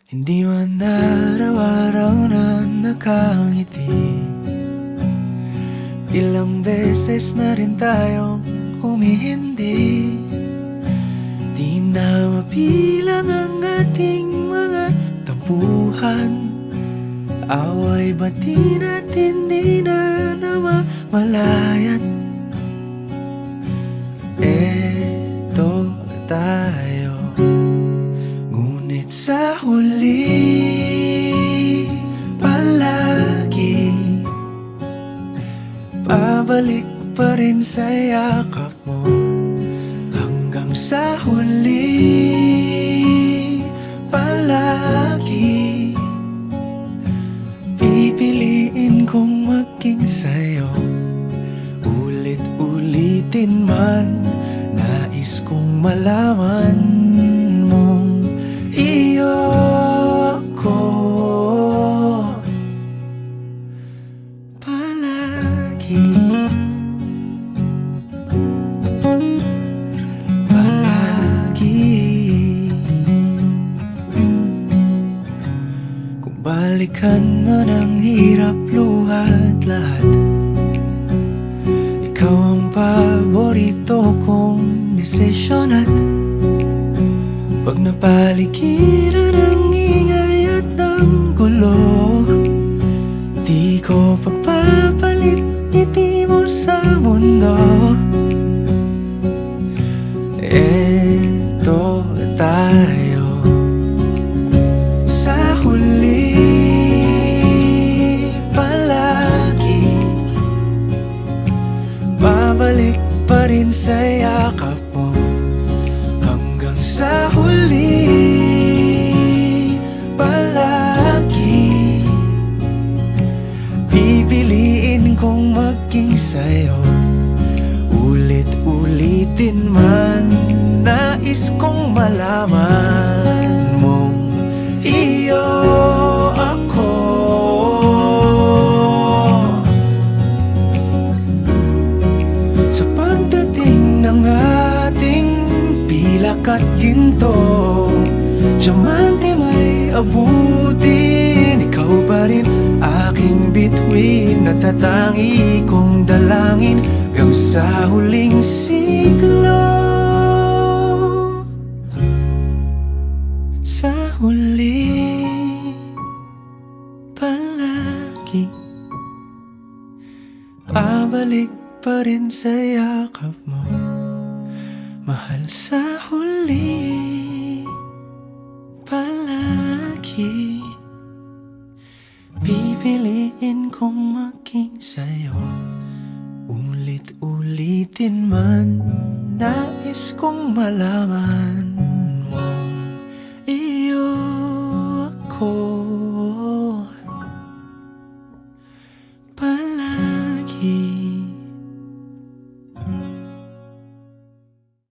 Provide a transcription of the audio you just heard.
Hindi man araw-araw na nakangiti. Ilang beses na rin tayong humihindi. Di na mabilang ang ating mga tampuhan. Away bati natin di na namamalayan. Eto tayo, ngunit sa huli palagi pabalik pa rin sa yakap mo. Hanggang sa huli palagi pipiliin kong maging sa'yo. Ulit-ulitin man, nais kong malaman mong iyo ako palagi. Kung balikan man ang hirap, luhat lahat, ikaw ang paborito kong desisyon. At pag napaligiran ng ingay at ng gulo, di ko pagpapalit ngiti mo sa mundo. Eto tayo, sa huli palagi babalik pa rin sa yakap mo. Hanggang sa huli palagi pipiliin kong maging sa'yo. Ulit-ulitin man, nais kong malaman mong iyo ako sa pagdating ng ating pilak at ginto. Diamante may abutin, ikaw pa rin aking bituin. Natatangi kong dalangin hanggang sa huling siglo. Sa huli palagi pabalik pa rin sa yakap mo, mahal. Sa huli palagi pipiliin kong maging sa'yo. Ulit-ulitin man, nais kong malaman mong iyo ako palagi.